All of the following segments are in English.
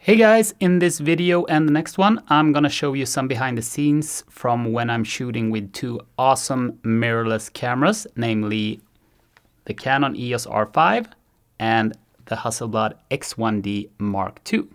Hey guys, in this video and the next one, I'm gonna show you some behind the scenes from when I'm shooting with two awesome mirrorless cameras, namely the Canon EOS R5 and the Hasselblad X1D Mark II.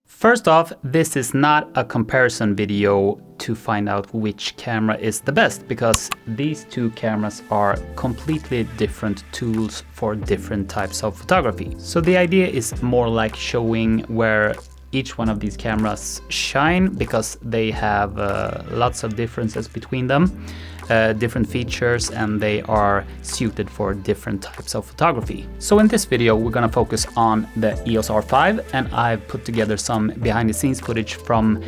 First off, this is not a comparison video to find out which camera is the best, because these two cameras are completely different tools for different types of photography. So the idea is more like showing where each one of these cameras shine, because they have lots of differences between them, different features, and they are suited for different types of photography. So in this video we're gonna focus on the EOS R5, and I've put together some behind the scenes footage from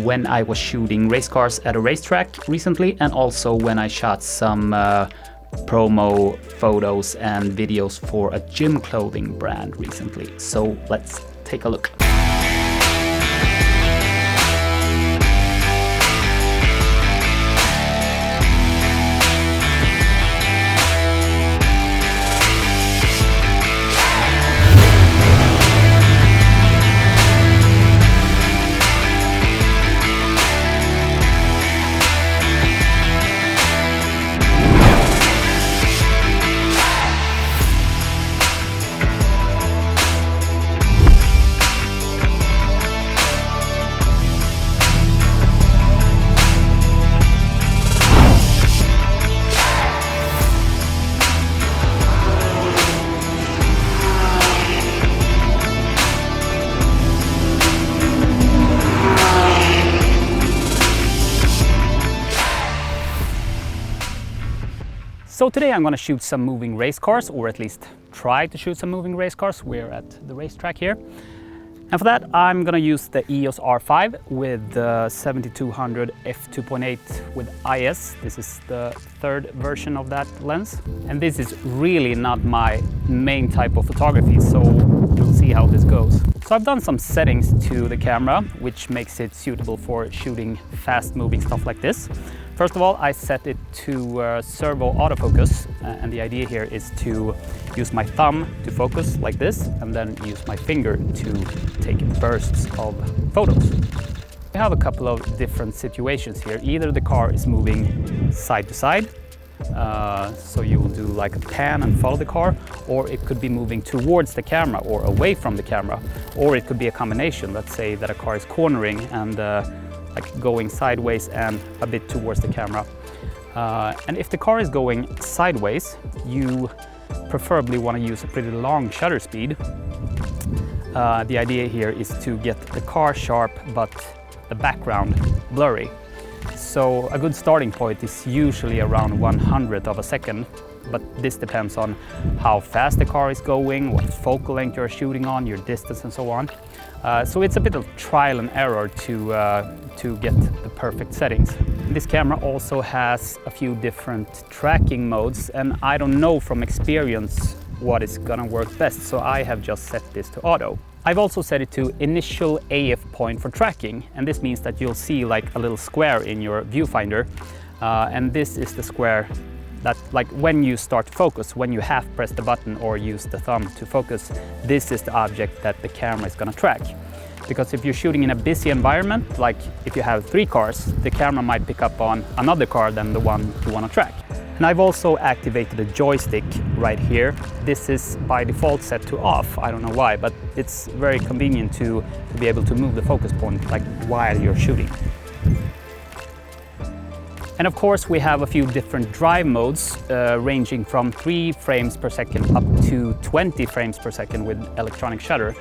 when I was shooting race cars at a racetrack recently, and also when I shot some promo photos and videos for a gym clothing brand recently. So let's take a look. So today I'm going to shoot some moving race cars, or at least try to shoot some moving race cars. We're at the racetrack here. And for that I'm going to use the EOS R5 with the 7200 f2.8 with IS. This is the third version of that lens. And this is really not my main type of photography, so we'll see how this goes. So I've done some settings to the camera, which makes it suitable for shooting fast moving stuff like this. First of all, I set it to Servo Autofocus, and the idea here is to use my thumb to focus like this, and then use my finger to take bursts of photos. We have a couple of different situations here. Either the car is moving side to side, so you will do like a pan and follow the car, or it could be moving towards the camera or away from the camera, or it could be a combination. Let's say that a car is cornering and like going sideways and a bit towards the camera. And if the car is going sideways, you preferably want to use a pretty long shutter speed. The idea here is to get the car sharp but the background blurry. So a good starting point is usually around 1/100th of a second, but this depends on how fast the car is going, what focal length you're shooting on, your distance and so on. So it's a bit of trial and error to get the perfect settings. This camera also has a few different tracking modes, and I don't know from experience what is gonna work best, so I have just set this to auto. I've also set it to initial AF point for tracking, and this means that you'll see like a little square in your viewfinder, and this is the square that, like, when you start to focus, when you half press the button or use the thumb to focus, this is the object that the camera is going to track. Because if you're shooting in a busy environment, like if you have 3 cars, the camera might pick up on another car than the one you want to track. And I've also activated a joystick right here. This is by default set to off. I don't know why, but it's very convenient to be able to move the focus point like while you're shooting. And of course we have a few different drive modes, ranging from 3 frames per second up to 20 frames per second with electronic shutter.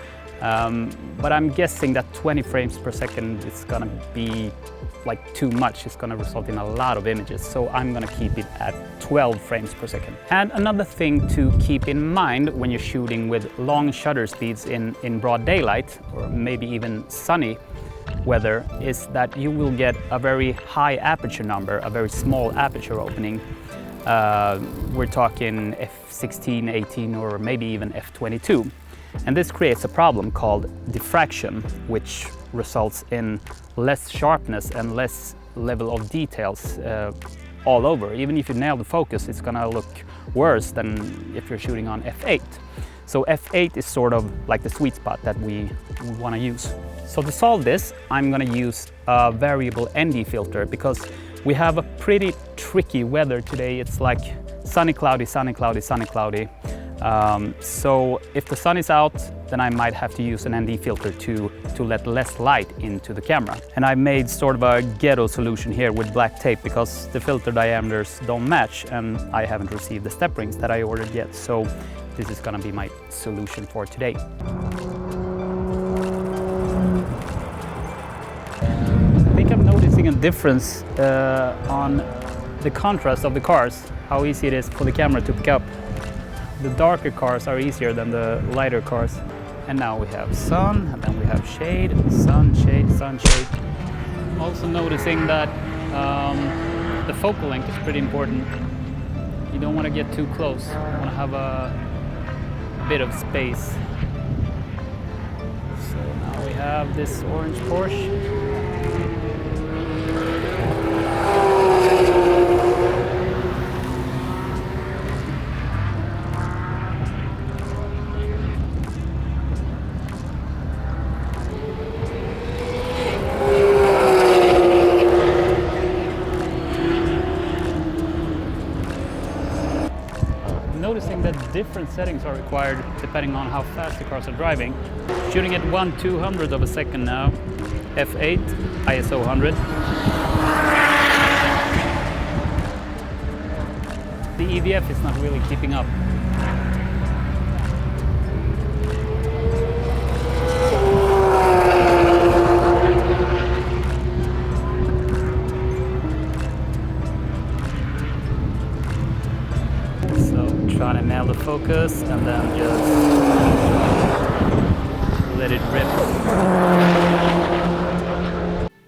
But I'm guessing that 20 frames per second is gonna be like too much. It's gonna result in a lot of images, so I'm gonna keep it at 12 frames per second. And another thing to keep in mind when you're shooting with long shutter speeds in broad daylight, or maybe even sunny weather, is that you will get a very high aperture number, a very small aperture opening. We're talking f16, 18, or maybe even f22. And this creates a problem called diffraction, which results in less sharpness and less level of details all over. Even if you nail the focus, it's gonna look worse than if you're shooting on f8. So f8 is sort of like the sweet spot that we wanna use. So to solve this, I'm gonna use a variable ND filter because we have a pretty tricky weather today. It's like sunny, cloudy, sunny, cloudy, sunny, cloudy. So if the sun is out, then I might have to use an ND filter to let less light into the camera. And I made sort of a ghetto solution here with black tape because the filter diameters don't match and I haven't received the step rings that I ordered yet. So this is gonna be my solution for today. I think I'm noticing a difference on the contrast of the cars, how easy it is for the camera to pick up. The darker cars are easier than the lighter cars. And now we have sun, and then we have shade, sun, shade, sun, shade. Also noticing that the focal length is pretty important. You don't want to get too close. You want to have a bit of space. So now we have this orange Porsche. Noticing that different settings are required depending on how fast the cars are driving. Shooting at 1/200th of a second now, f8, ISO 100. The EVF is not really keeping up. Trying to nail the focus and then just let it rip.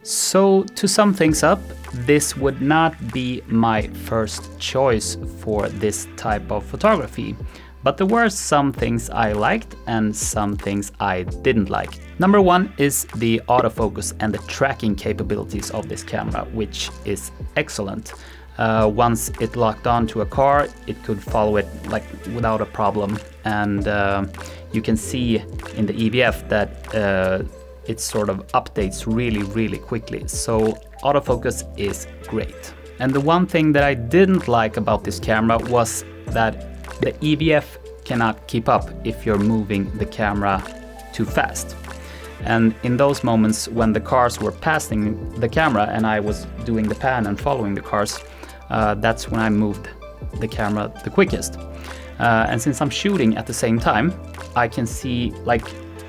So to sum things up, this would not be my first choice for this type of photography, but there were some things I liked and some things I didn't like. Number one is the autofocus and the tracking capabilities of this camera, which is excellent. Once it locked onto a car, it could follow it like without a problem, and you can see in the EVF that it sort of updates really quickly. So autofocus is great. And the one thing that I didn't like about this camera was that the EVF cannot keep up if you're moving the camera too fast. And in those moments when the cars were passing the camera and I was doing the pan and following the cars, that's when I moved the camera the quickest. And since I'm shooting at the same time, I can see like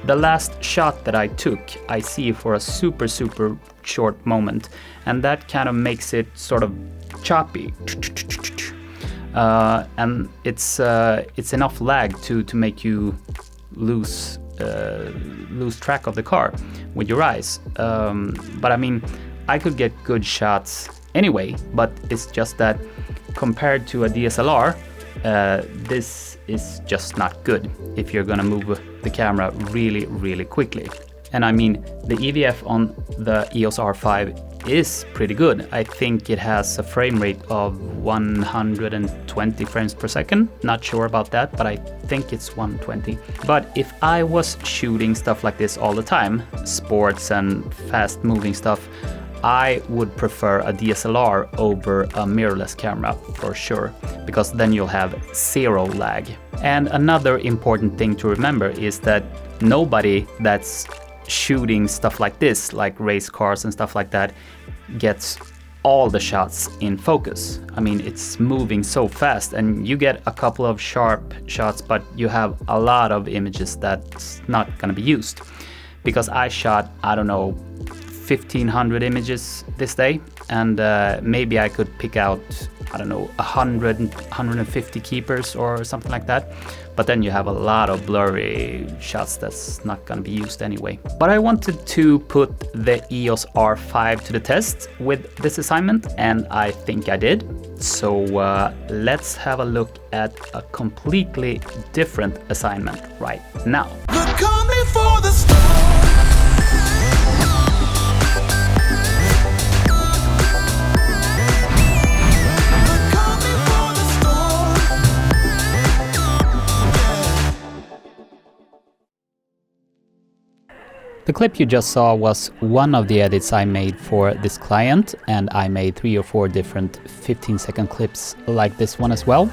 the last shot that I took, I see for a super short moment. And that kind of makes it sort of choppy. And it's enough lag to make you lose track of the car with your eyes. But I mean, I could get good shots anyway, but it's just that compared to a DSLR, this is just not good if you're gonna move the camera really quickly. And I mean, the EVF on the EOS R5 is pretty good. I think it has a frame rate of 120 frames per second. Not sure about that, but I think it's 120. But if I was shooting stuff like this all the time, sports and fast moving stuff, I would prefer a DSLR over a mirrorless camera for sure, because then you'll have zero lag. And another important thing to remember is that nobody that's shooting stuff like this, like race cars and stuff like that, gets all the shots in focus. I mean, it's moving so fast and you get a couple of sharp shots, but you have a lot of images that's not gonna be used. Because I shot, I don't know, 1,500 images this day, and maybe I could pick out, I don't know, 150 keepers or something like that. But then you have a lot of blurry shots that's not gonna be used anyway. But I wanted to put the EOS R5 to the test with this assignment, and I think I did. So let's have a look at a completely different assignment right now. The clip you just saw was one of the edits I made for this client, and I made 3 or 4 different 15-second clips like this one as well.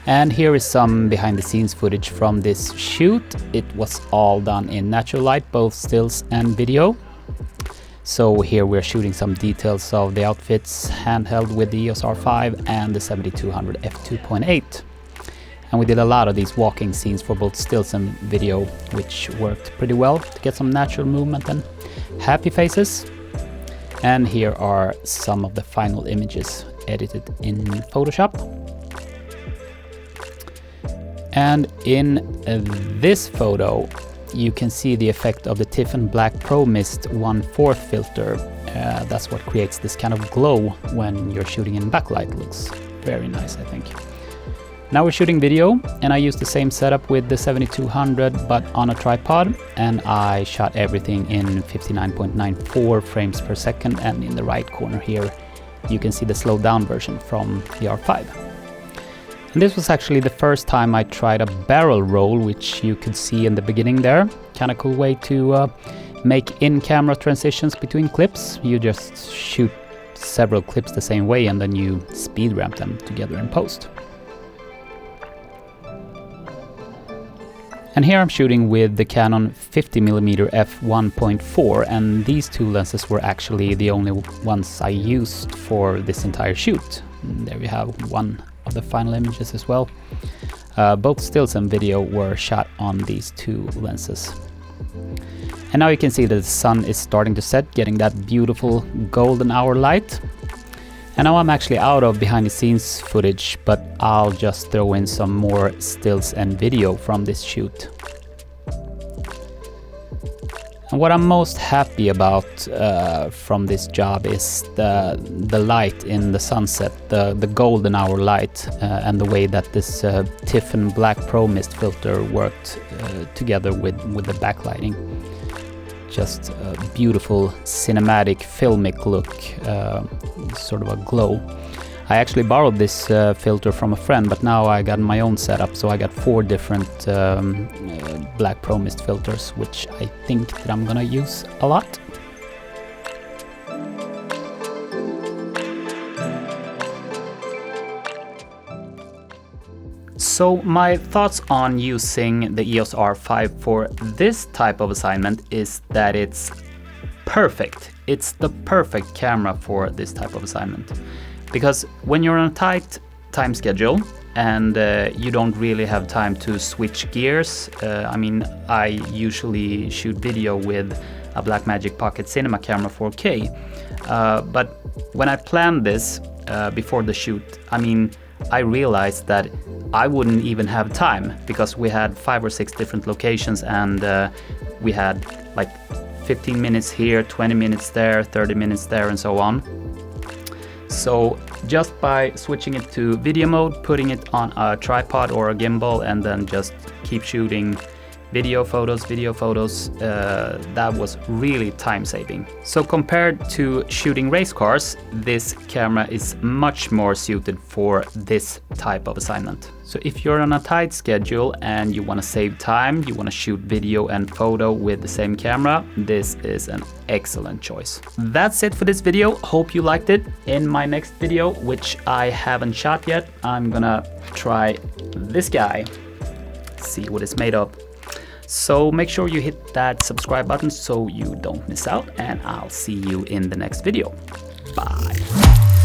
And here is some behind the scenes footage from this shoot. It was all done in natural light, both stills and video. So here we're shooting some details of the outfits handheld with the EOS R5 and the 7200 f2.8. And we did a lot of these walking scenes for both stills and video, which worked pretty well to get some natural movement and happy faces. And here are some of the final images edited in Photoshop. And in this photo, you can see the effect of the Diffraction Black Pro Mist 1/4 filter. That's what creates this kind of glow when you're shooting in backlight. Looks very nice, I think. Now we're shooting video, and I used the same setup with the 7200 but on a tripod, and I shot everything in 59.94 frames per second, and in the right corner here you can see the slowed down version from the R5. And this was actually the first time I tried a barrel roll, which you could see in the beginning there. Kind of cool way to make in-camera transitions between clips. You just shoot several clips the same way and then you speed ramp them together in post. And here I'm shooting with the Canon 50mm f1.4, and these 2 lenses were actually the only ones I used for this entire shoot. And there we have one of the final images as well. Both stills and video were shot on these 2 lenses. And now you can see that the sun is starting to set, getting that beautiful golden hour light. And now I'm actually out of behind the scenes footage, but I'll just throw in some more stills and video from this shoot. And what I'm most happy about from this job is the light in the sunset, the golden hour light, and the way that this Diffraction Black Pro Mist filter worked together with the backlighting. Just a beautiful cinematic filmic look, sort of a glow. I actually borrowed this filter from a friend, but now I got my own setup, so I got 4 different Black Pro Mist filters, which I think that I'm gonna use a lot. So my thoughts on using the EOS R5 for this type of assignment is that it's perfect. It's the perfect camera for this type of assignment. Because when you're on a tight time schedule and you don't really have time to switch gears, I mean, I usually shoot video with a Blackmagic Pocket Cinema camera 4K. But when I planned this before the shoot, I mean, I realized that I wouldn't even have time, because we had 5 or 6 different locations, and we had like 15 minutes here, 20 minutes there, 30 minutes there, and so on. So just by switching it to video mode, putting it on a tripod or a gimbal, and then just keep shooting video photos, that was really time saving. So compared to shooting race cars, this camera is much more suited for this type of assignment. So if you're on a tight schedule and you want to save time, you want to shoot video and photo with the same camera, this is an excellent choice. That's it for this video. Hope you liked it. In my next video, which I haven't shot yet, I'm gonna try this guy, see what it's made of. So make sure you hit that subscribe button so you don't miss out, and I'll see you in the next video. Bye.